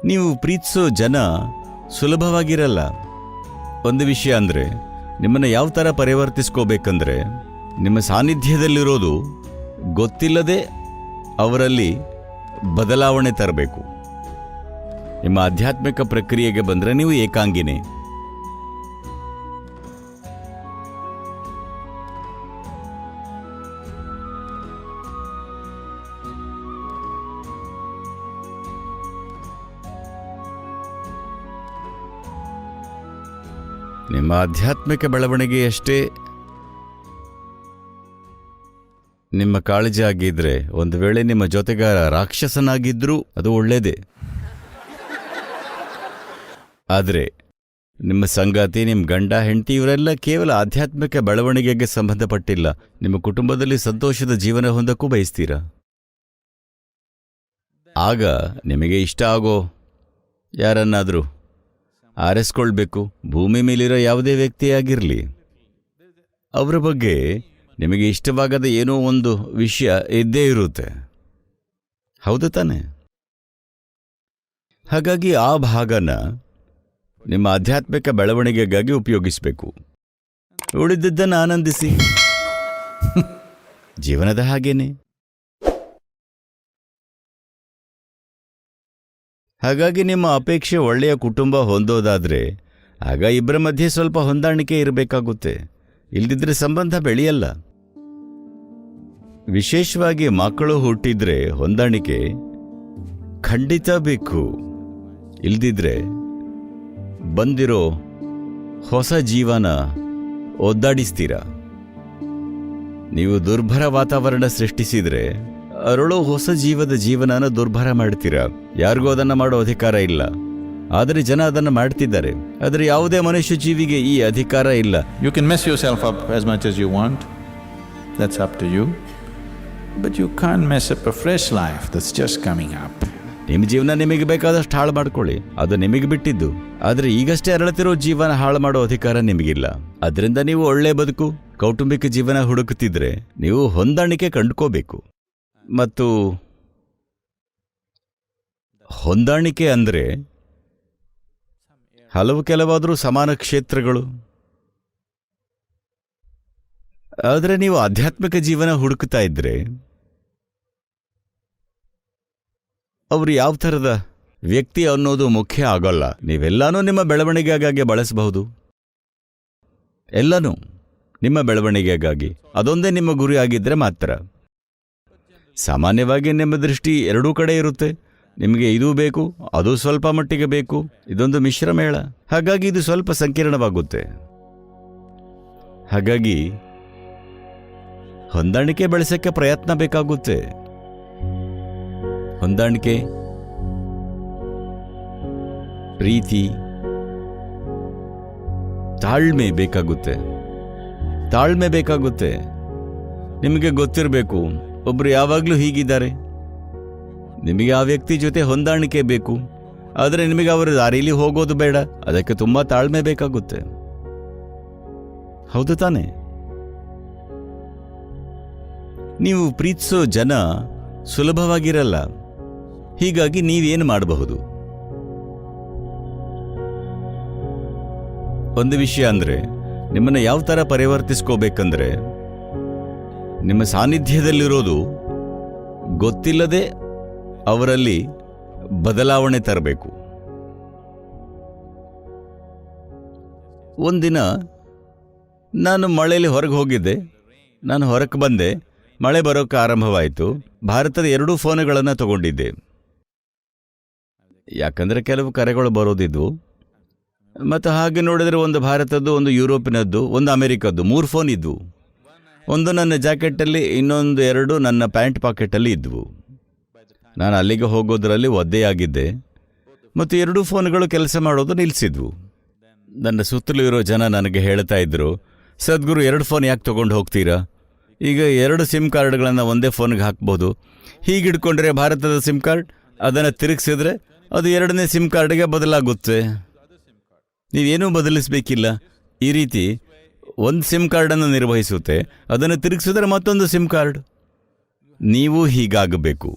ನೀವು ಪ್ರೀತಿಸೋ ಜನ ಸುಲಭವಾಗಿರಲ್ಲ. ಒಂದು ವಿಷಯ ಅಂದರೆ, ನಿಮ್ಮನ್ನು ಯಾವ ಥರ ಪರಿವರ್ತಿಸ್ಕೋಬೇಕಂದ್ರೆ, ನಿಮ್ಮ ಸಾನ್ನಿಧ್ಯದಲ್ಲಿರೋದು ಗೊತ್ತಿಲ್ಲದೆ ಅವರಲ್ಲಿ ಬದಲಾವಣೆ ತರಬೇಕು. ನಿಮ್ಮ ಆಧ್ಯಾತ್ಮಿಕ ಪ್ರಕ್ರಿಯೆಗೆ ಬಂದರೆ ನೀವು ಏಕಾಂಗಿನೇ. ನಿಮ್ಮ ಆಧ್ಯಾತ್ಮಿಕ ಬೆಳವಣಿಗೆಯಷ್ಟೇ ನಿಮ್ಮ ಕಾಳಜಿ ಆಗಿದ್ರೆ, ಒಂದು ವೇಳೆ ನಿಮ್ಮ ಜೊತೆಗಾರ ರಾಕ್ಷಸನಾಗಿದ್ರೂ ಅದು ಒಳ್ಳೆಯದೇ. ಆದರೆ ನಿಮ್ಮ ಸಂಗಾತಿ, ನಿಮ್ಮ ಗಂಡ ಹೆಂಡತಿ ಇವರೆಲ್ಲ ಕೇವಲ ಆಧ್ಯಾತ್ಮಿಕ ಬೆಳವಣಿಗೆಗೆ ಸಂಬಂಧಪಟ್ಟಿಲ್ಲ. ನಿಮ್ಮ ಕುಟುಂಬದಲ್ಲಿ ಸಂತೋಷದ ಜೀವನ ಹೊಂದಕ್ಕೂ ಬಯಸ್ತೀರಾ. ಆಗ ನಿಮಗೆ ಇಷ್ಟ ಆಗೋ ಯಾರನ್ನಾದರೂ ಆರಿಸ್ಕೊಳ್ಬೇಕು. ಭೂಮಿ ಮೇಲಿರೋ ಯಾವುದೇ ವ್ಯಕ್ತಿಯಾಗಿರಲಿ, ಅವರ ಬಗ್ಗೆ ನಿಮಗೆ ಇಷ್ಟವಾಗದ ಏನೋ ಒಂದು ವಿಷಯ ಇದ್ದೇ ಇರುತ್ತೆ. ಹೌದು ತಾನೆ? ಹಾಗಾಗಿ ಆ ಭಾಗನ ನಿಮ್ಮ ಆಧ್ಯಾತ್ಮಿಕ ಬೆಳವಣಿಗೆಗಾಗಿ ಉಪಯೋಗಿಸಬೇಕು. ಉಳಿದಿದ್ದನ್ನು ಆನಂದಿಸಿ. ಜೀವನದ ಹಾಗೇನೆ. ಹಾಗಾಗಿ ನಿಮ್ಮ ಅಪೇಕ್ಷೆ ಒಳ್ಳೆಯ ಕುಟುಂಬ ಹೊಂದೋದಾದರೆ ಆಗ ಇಬ್ಬರ ಮಧ್ಯೆ ಸ್ವಲ್ಪ ಹೊಂದಾಣಿಕೆ ಇರಬೇಕಾಗುತ್ತೆ. ಇಲ್ದಿದ್ರೆ ಸಂಬಂಧ ಬೆಳೆಯಲ್ಲ. ವಿಶೇಷವಾಗಿ ಮಕ್ಕಳು ಹುಟ್ಟಿದ್ರೆ ಹೊಂದಾಣಿಕೆ ಖಂಡಿತ ಬೇಕು. ಇಲ್ದಿದ್ರೆ ಬಂದಿರೋ ಹೊಸ ಜೀವನ ಒದ್ದಾಡಿಸ್ತೀರ. ನೀವು ದುರ್ಭರ ವಾತಾವರಣ ಸೃಷ್ಟಿಸಿದ್ರೆ ಅರಳೋ ಹೊಸ ಜೀವನನ ದುರ್ಭರ ಮಾಡ್ತೀರಾ. ಯಾರಿಗೂ ಅದನ್ನು ಮಾಡೋ ಅಧಿಕಾರ ಇಲ್ಲ. ಆದರೆ ಜನ ಅದನ್ನು ಮಾಡ್ತಿದ್ದಾರೆ. ಆದರೆ ಯಾವುದೇ ಮನುಷ್ಯ ಜೀವಿಗೆ ಈ ಅಧಿಕಾರ ಇಲ್ಲ. You can mess yourself up as much as you want. That's up to you. But you can't mess up a fresh life that's just coming up. ನಿಮ್ಮ ಜೀವನ ನಿಮಗೆ ಬೇಕಾದಷ್ಟು ಹಾಳು ಮಾಡ್ಕೊಳ್ಳಿ, ಅದು ನಿಮಗೆ ಬಿಟ್ಟಿದ್ದು. ಆದರೆ ಈಗಷ್ಟೇ ಅರಳುತ್ತಿರೋ ಜೀವನ ಹಾಳು ಮಾಡೋ ಅಧಿಕಾರ ನಿಮಗಿಲ್ಲ. ಅದರಿಂದ ನೀವು ಒಳ್ಳೆ ಬದುಕು, ಕೌಟುಂಬಿಕ ಜೀವನ ಹುಡುಕುತ್ತಿದ್ರೆ ನೀವು ಹೊಂದಾಣಿಕೆ ಕಂಡುಕೋಬೇಕು. ಮತ್ತು ಹೊಂದಾಣಿಕೆ ಅಂದರೆ ಕೆಲವಾದರೂ ಸಮಾನ ಕ್ಷೇತ್ರಗಳು. ಆದರೆ ನೀವು ಆಧ್ಯಾತ್ಮಿಕ ಜೀವನ ಹುಡುಕ್ತಾ ಇದ್ರೆ ಅವರು ಯಾವ ಥರದ ವ್ಯಕ್ತಿ ಅನ್ನೋದು ಮುಖ್ಯ ಆಗೋಲ್ಲ. ನೀವೆಲ್ಲಾನೂ ನಿಮ್ಮ ಬೆಳವಣಿಗೆಗಾಗಿ ಬಳಸಬಹುದು. ಎಲ್ಲನೂ ನಿಮ್ಮ ಬೆಳವಣಿಗೆಗಾಗಿ. ಅದೊಂದೇ ನಿಮ್ಮ ಗುರಿ ಆಗಿದ್ದರೆ ಮಾತ್ರ. ಸಾಮಾನ್ಯವಾಗಿ ನಿಮ್ಮ ದೃಷ್ಟಿ ಎರಡೂ ಕಡೆ ಇರುತ್ತೆ. ನಿಮಗೆ ಇದೂ ಬೇಕು, ಅದು ಸ್ವಲ್ಪ ಮಟ್ಟಿಗೆ ಬೇಕು. ಇದೊಂದು ಮಿಶ್ರ ಮೇಳ. ಹಾಗಾಗಿ ಇದು ಸ್ವಲ್ಪ ಸಂಕೀರ್ಣವಾಗುತ್ತೆ. ಹಾಗಾಗಿ ಹೊಂದಾಣಿಕೆ ಬೆಳೆಸೋಕ್ಕೆ ಪ್ರಯತ್ನ ಬೇಕಾಗುತ್ತೆ. ಹೊಂದಾಣಿಕೆ, ಪ್ರೀತಿ, ತಾಳ್ಮೆ ಬೇಕಾಗುತ್ತೆ. ನಿಮಗೆ ಗೊತ್ತಿರಬೇಕು, ಒಬ್ರು ಯಾವಾಗಲೂ ಹೀಗಿದ್ದಾರೆ. ನಿಮಗೆ ಆ ವ್ಯಕ್ತಿ ಜೊತೆ ಹೊಂದಾಣಿಕೆ ಬೇಕು. ಆದರೆ ನಿಮಗೆ ಅವರ ದಾರಿಯಲ್ಲಿ ಹೋಗೋದು ಬೇಡ. ಅದಕ್ಕೆ ತುಂಬ ತಾಳ್ಮೆ ಬೇಕಾಗುತ್ತೆ. ಹೌದು ತಾನೆ? ನೀವು ಪ್ರೀತಿಸೋ ಜನ ಸುಲಭವಾಗಿರಲ್ಲ. ಹೀಗಾಗಿ ನೀವೇನು ಮಾಡಬಹುದು? ಒಂದು ವಿಷಯ ಅಂದರೆ, ನಿಮ್ಮನ್ನು ಯಾವ ಥರ ಪರಿವರ್ತಿಸ್ಕೋಬೇಕಂದ್ರೆ, ನಿಮ್ಮ ಸಾನ್ನಿಧ್ಯದಲ್ಲಿರೋದು ಗೊತ್ತಿಲ್ಲದೆ ಅವರಲ್ಲಿ ಬದಲಾವಣೆ ತರಬೇಕು. ಒಂದಿನ ನಾನು ಮಳೆಯಲ್ಲಿ ಹೊರಗೆ ಹೋಗಿದ್ದೆ. ನಾನು ಹೊರಗೆ ಬಂದೆ, ಮಳೆ ಬರೋಕ್ಕೆ ಆರಂಭವಾಯಿತು. ಭಾರತದ 2 ಫೋನುಗಳನ್ನು ತಗೊಂಡಿದ್ದೆ. ಯಾಕಂದರೆ ಕೆಲವು ಕರೆಗಳು ಬರೋದಿದ್ವು. ಮತ್ತು ಹಾಗೆ ನೋಡಿದರೆ ಒಂದು ಭಾರತದ್ದು, ಒಂದು ಯುರೋಪಿನದ್ದು, ಒಂದು ಅಮೆರಿಕದ್ದು, 3 ಫೋನ್ ಇದ್ವು. ಒಂದು ನನ್ನ ಜಾಕೆಟಲ್ಲಿ, ಇನ್ನೊಂದು 2 ನನ್ನ ಪ್ಯಾಂಟ್ ಪಾಕೆಟಲ್ಲಿ ಇದ್ವು. ನಾನು ಅಲ್ಲಿಗೆ ಹೋಗೋದರಲ್ಲಿ ಒದ್ದೆಯಾಗಿದ್ದೆ ಮತ್ತು 2 ಫೋನ್ಗಳು ಕೆಲಸ ಮಾಡೋದು ನಿಲ್ಲಿಸಿದ್ವು. ನನ್ನ ಸುತ್ತಲೂ ಇರೋ ಜನ ನನಗೆ ಹೇಳ್ತಾ ಇದ್ರು, ಸದ್ಗುರು 2 ಫೋನ್ ಯಾಕೆ ತೊಗೊಂಡು ಹೋಗ್ತೀರಾ? ಈಗ 2 ಸಿಮ್ ಕಾರ್ಡ್ಗಳನ್ನು ಒಂದೇ ಫೋನ್ಗೆ ಹಾಕ್ಬೋದು. ಹೀಗಿಡ್ಕೊಂಡ್ರೆ ಭಾರತದ ಸಿಮ್ ಕಾರ್ಡ್, ಅದನ್ನು ತಿರುಗಿಸಿದ್ರೆ ಅದು 2ನೇ ಸಿಮ್ ಕಾರ್ಡ್ಗೆ ಬದಲಾಗುತ್ತೆ. ನೀವೇನೂ ಬದಲಿಸಬೇಕಿಲ್ಲ. ಈ ರೀತಿ ಒಂದು ಸಿಮ್ ಕಾರ್ಡನ್ನು ನಿರ್ವಹಿಸುತ್ತೆ. ಅದನ್ನು ತಿರುಗಿಸಿದ್ರೆ ಮತ್ತೊಂದು ಸಿಮ್ ಕಾರ್ಡ್. ನೀವು ಹೀಗಾಗಬೇಕು.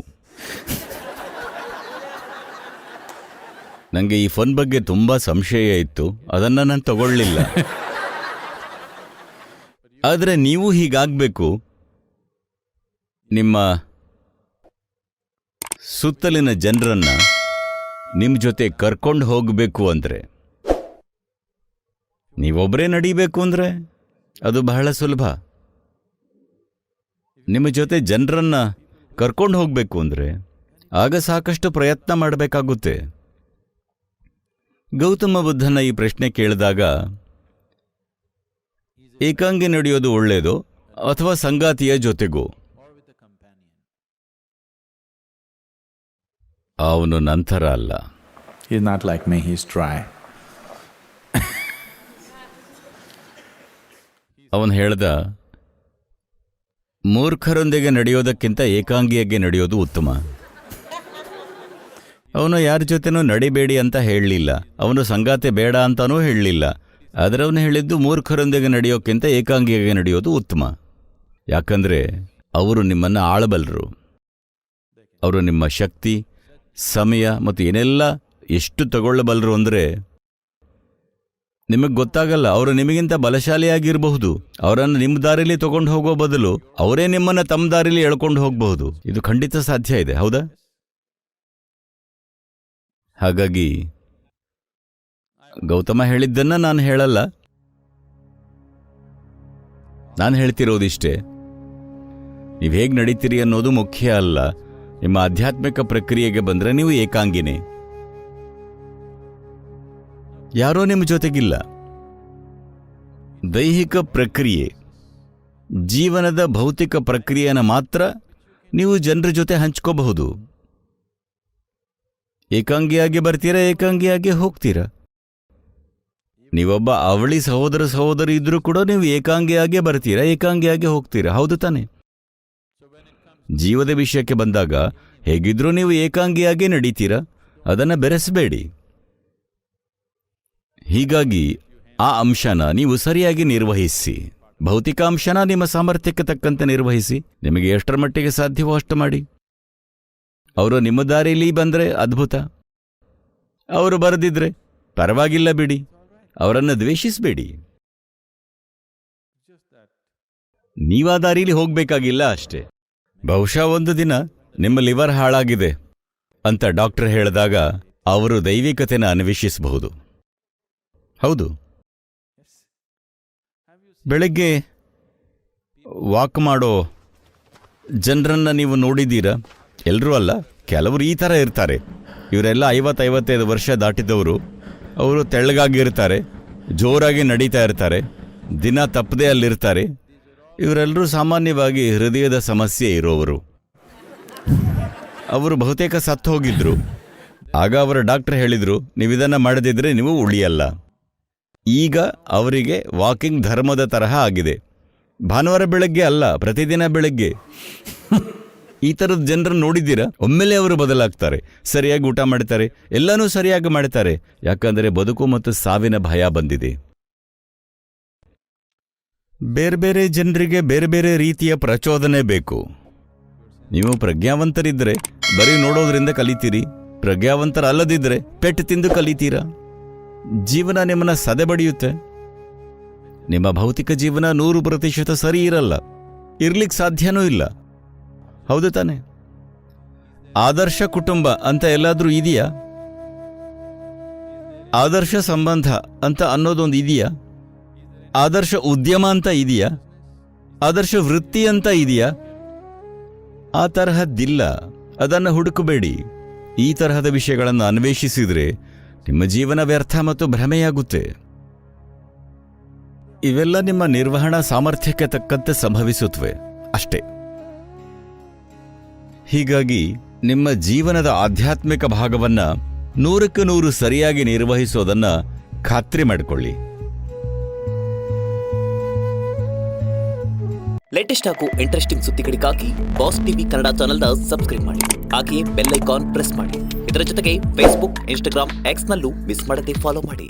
ನನಗೆ ಈ ಫೋನ್ ಬಗ್ಗೆ ತುಂಬ ಸಂಶಯ ಇತ್ತು, ಅದನ್ನು ನಾನು ತಗೊಳ್ಳಿಲ್ಲ. ಆದರೆ ನೀವು ಹೀಗಾಗಬೇಕು, ನಿಮ್ಮ ಸುತ್ತಲಿನ ಜನರನ್ನ ನಿಮ್ಮ ಜೊತೆ ಕರ್ಕೊಂಡು ಹೋಗಬೇಕು ಅಂದರೆ, ನೀವೊಬ್ಬರೇ ನಡೀಬೇಕು ಅಂದರೆ ಅದು ಬಹಳ ಸುಲಭ. ನಿಮ್ಮ ಜೊತೆ ಜನರನ್ನ ಕರ್ಕೊಂಡು ಹೋಗಬೇಕು ಅಂದರೆ ಆಗ ಸಾಕಷ್ಟು ಪ್ರಯತ್ನ ಮಾಡಬೇಕಾಗುತ್ತೆ. ಗೌತಮ ಬುದ್ಧನ ಈ ಪ್ರಶ್ನೆ ಕೇಳಿದಾಗ ಏಕಾಂಗಿ ನಡೆಯೋದು ಒಳ್ಳೆಯದೋ ಅಥವಾ ಸಂಗಾತಿಯ ಜೊತೆಗೋ? ಅವನು ನಂತರ ಅಲ್ಲ. He's not like me, he's dry. ಅವನು ಹೇಳ್ದ, ಮೂರ್ಖರೊಂದಿಗೆ ನಡೆಯೋದಕ್ಕಿಂತ ಏಕಾಂಗಿಯಾಗಿ ನಡೆಯೋದು ಉತ್ತಮ. ಅವನು ಯಾರ ಜೊತೆನೂ ನಡಿಬೇಡಿ ಅಂತ ಹೇಳಲಿಲ್ಲ, ಅವನು ಸಂಗಾತಿ ಬೇಡ ಅಂತಾನೂ ಹೇಳಲಿಲ್ಲ. ಆದರೆ ಅವನು ಹೇಳಿದ್ದು ಮೂರ್ಖರೊಂದಿಗೆ ನಡೆಯೋಕ್ಕಿಂತ ಏಕಾಂಗಿಯಾಗಿ ನಡೆಯೋದು ಉತ್ತಮ. ಯಾಕಂದರೆ ಅವರು ನಿಮ್ಮನ್ನು ಆಳಬಲ್ಲರು. ಅವರು ನಿಮ್ಮ ಶಕ್ತಿ, ಸಮಯ ಮತ್ತು ಏನೆಲ್ಲ ಎಷ್ಟು ತಗೊಳ್ಳಬಲ್ಲರು ಅಂದರೆ ನಿಮಗೆ ಗೊತ್ತಾಗಲ್ಲ. ಅವರು ನಿಮಗಿಂತ ಬಲಶಾಲಿಯಾಗಿರಬಹುದು. ಅವರನ್ನು ನಿಮ್ಮ ದಾರಿಲಿ ತಗೊಂಡು ಹೋಗೋ ಬದಲು ಅವರೇ ನಿಮ್ಮನ್ನು ತಮ್ಮ ದಾರಿಲಿ ಎಳ್ಕೊಂಡು ಹೋಗಬಹುದು. ಇದು ಖಂಡಿತ ಸಾಧ್ಯ ಇದೆ, ಹೌದಾ? ಹಾಗಾಗಿ ಗೌತಮ ಹೇಳಿದ್ದನ್ನ ನಾನು ಹೇಳಲ್ಲ, ನಾನು ಹೇಳ್ತಿರೋದಿಷ್ಟೇ. ನೀವು ಹೇಗೆ ನಡೀತೀರಿ ಅನ್ನೋದು ಮುಖ್ಯ ಅಲ್ಲ. ನಿಮ್ಮ ಆಧ್ಯಾತ್ಮಿಕ ಪ್ರಕ್ರಿಯೆಗೆ ಬಂದರೆ ನೀವು ಏಕಾಂಗಿನೇ, ಯಾರೋ ನಿಮ್ಮ ಜೊತೆಗಿಲ್ಲ. ದೈಹಿಕ ಪ್ರಕ್ರಿಯೆ, ಜೀವನದ ಭೌತಿಕ ಪ್ರಕ್ರಿಯೆಯನ್ನು ಮಾತ್ರ ನೀವು ಜನರ ಜೊತೆ ಹಂಚ್ಕೋಬಹುದು. ಏಕಾಂಗಿಯಾಗಿ ಬರ್ತೀರಾ, ಏಕಾಂಗಿಯಾಗಿ ಹೋಗ್ತೀರಾ. ನೀವೊಬ್ಬ ಅವಳಿ ಸಹೋದರಿ ಇದ್ರೂ ಕೂಡ ನೀವು ಏಕಾಂಗಿಯಾಗಿ ಬರ್ತೀರಾ, ಏಕಾಂಗಿಯಾಗಿ ಹೋಗ್ತೀರಾ, ಹೌದು ತಾನೆ? ಜೀವದ ವಿಷಯಕ್ಕೆ ಬಂದಾಗ ಹೇಗಿದ್ರೂ ನೀವು ಏಕಾಂಗಿಯಾಗಿ ನಡೀತೀರಾ, ಅದನ್ನು ಬೆರೆಸಬೇಡಿ. ಹೀಗಾಗಿ ಆ ಅಂಶನ ನೀವು ಸರಿಯಾಗಿ ನಿರ್ವಹಿಸಿ. ಭೌತಿಕ ಅಂಶನ ನಿಮ್ಮ ಸಾಮರ್ಥ್ಯಕ್ಕೆ ತಕ್ಕಂತೆ ನಿರ್ವಹಿಸಿ. ನಿಮಗೆ ಎಷ್ಟರ ಮಟ್ಟಿಗೆ ಸಾಧ್ಯವೋ ಅಷ್ಟು ಮಾಡಿ. ಅವರು ನಿಮ್ಮ ದಾರಿಯಲ್ಲಿ ಬಂದರೆ ಅದ್ಭುತ, ಅವರು ಬರದಿದ್ರೆ ಪರವಾಗಿಲ್ಲ, ಬಿಡಿ. ಅವರನ್ನು ದ್ವೇಷಿಸಬೇಡಿ. ನೀವಾ ದಾರಿಲಿ ಹೋಗಬೇಕಾಗಿಲ್ಲ ಅಷ್ಟೇ. ಬಹುಶಃ ಒಂದು ದಿನ ನಿಮ್ಮ ಲಿವರ್ ಹಾಳಾಗಿದೆ ಅಂತ ಡಾಕ್ಟರ್ ಹೇಳಿದಾಗ ಅವರು ದೈವಿಕತೆನ ಅನ್ವೇಷಿಸಬಹುದು. ಹೌದು, ಬೆಳಗ್ಗೆ ವಾಕ್ ಮಾಡೋ ಜನರನ್ನು ನೀವು ನೋಡಿದ್ದೀರಾ? ಎಲ್ಲರೂ ಅಲ್ಲ, ಕೆಲವರು ಈ ಥರ ಇರ್ತಾರೆ. ಇವರೆಲ್ಲ 50-55 ವರ್ಷ ದಾಟಿದವರು. ಅವರು ತೆಳ್ಳಗಾಗಿರ್ತಾರೆ, ಜೋರಾಗಿ ನಡೀತಾ ಇರ್ತಾರೆ, ದಿನ ತಪ್ಪದೆ ಅಲ್ಲಿರ್ತಾರೆ. ಇವರೆಲ್ಲರೂ ಸಾಮಾನ್ಯವಾಗಿ ಹೃದಯದ ಸಮಸ್ಯೆ ಇರೋವರು. ಅವರು ಬಹುತೇಕ ಸತ್ತು ಹೋಗಿದ್ರು. ಆಗ ಅವರ ಡಾಕ್ಟರ್ ಹೇಳಿದರು, ನೀವಿದನ್ನು ಮಾಡದಿದ್ರೆ ನೀವು ಉಳಿಯಲ್ಲ. ಈಗ ಅವರಿಗೆ ವಾಕಿಂಗ್ ಧರ್ಮದ ತರಹ ಆಗಿದೆ. ಭಾನುವಾರ ಬೆಳಗ್ಗೆ ಅಲ್ಲ, ಪ್ರತಿದಿನ ಬೆಳಗ್ಗೆ. ಈ ಥರದ ಜನರನ್ನು ನೋಡಿದ್ದೀರಾ? ಒಮ್ಮೆಲೆ ಅವರು ಬದಲಾಗ್ತಾರೆ, ಸರಿಯಾಗಿ ಊಟ ಮಾಡ್ತಾರೆ, ಎಲ್ಲನೂ ಸರಿಯಾಗಿ ಮಾಡ್ತಾರೆ. ಯಾಕಂದರೆ ಬದುಕು ಮತ್ತು ಸಾವಿನ ಭಯ ಬಂದಿದೆ. ಬೇರೆ ಬೇರೆ ಜನರಿಗೆ ಬೇರೆ ಬೇರೆ ರೀತಿಯ ಪ್ರಚೋದನೆ ಬೇಕು. ನೀವು ಪ್ರಜ್ಞಾವಂತರಿದ್ದರೆ ಬರೀ ನೋಡೋದ್ರಿಂದ ಕಲಿತೀರಿ, ಪ್ರಜ್ಞಾವಂತರಲ್ಲದಿದ್ದರೆ ಪೆಟ್ಟು ತಿಂದು ಕಲಿತೀರಾ. ಜೀವನ ನಿಮ್ಮನ್ನ ಸದೆಬಡಿಯುತ್ತೆ. ನಿಮ್ಮ ಭೌತಿಕ ಜೀವನ 100% ಸರಿ ಇರಲ್ಲ, ಇರ್ಲಿಕ್ಕೆ ಸಾಧ್ಯನೂ ಇಲ್ಲ, ಹೌದು ತಾನೆ? ಆದರ್ಶ ಕುಟುಂಬ ಅಂತ ಎಲ್ಲಾದ್ರೂ ಇದೆಯಾ? ಆದರ್ಶ ಸಂಬಂಧ ಅಂತ ಅನ್ನೋದೊಂದು ಇದೆಯಾ? ಆದರ್ಶ ಉದ್ಯಮ ಅಂತ ಇದೆಯಾ? ಆದರ್ಶ ವೃತ್ತಿ ಅಂತ ಇದೆಯಾ? ಆ ತರಹದ್ದಿಲ್ಲ. ಅದನ್ನು ಹುಡುಕಬೇಡಿ. ಈ ತರಹದ ವಿಷಯಗಳನ್ನು ಅನ್ವೇಷಿಸಿದರೆ ನಿಮ್ಮ ಜೀವನ ವ್ಯರ್ಥ ಮತ್ತು ಭ್ರಮೆಯಾಗುತ್ತೆ. ಇವೆಲ್ಲ ನಿಮ್ಮ ನಿರ್ವಹಣಾ ಸಾಮರ್ಥ್ಯಕ್ಕೆ ತಕ್ಕಂತೆ ಸಂಭವಿಸುತ್ತವೆ ಅಷ್ಟೇ. ಹೀಗಾಗಿ ನಿಮ್ಮ ಜೀವನದ ಆಧ್ಯಾತ್ಮಿಕ ಭಾಗವನ್ನ 100% ಸರಿಯಾಗಿ ನಿರ್ವಹಿಸೋದನ್ನ ಖಾತ್ರಿ ಮಾಡಿಕೊಳ್ಳಿ. ಲೇಟೆಸ್ಟ್ ಹಾಗೂ ಇಂಟ್ರೆಸ್ಟಿಂಗ್ ಸುದ್ದಿಗಳಿಗಾಗಿ ಬಾಸ್ ಟಿವಿ ಕನ್ನಡ ಚಾನೆಲ್ನ ಸಬ್ಸ್ಕ್ರೈಬ್ ಮಾಡಿ. ಹಾಗೆಯೇ ಬೆಲ್ ಐಕಾನ್ ಪ್ರೆಸ್ ಮಾಡಿ. ಇದರ ಜೊತೆಗೆ ಫೇಸ್ಬುಕ್, ಇನ್ಸ್ಟಾಗ್ರಾಮ್, ಎಕ್ಸ್ನಲ್ಲೂ ಮಿಸ್ ಮಾಡದೆ ಫಾಲೋ ಮಾಡಿ.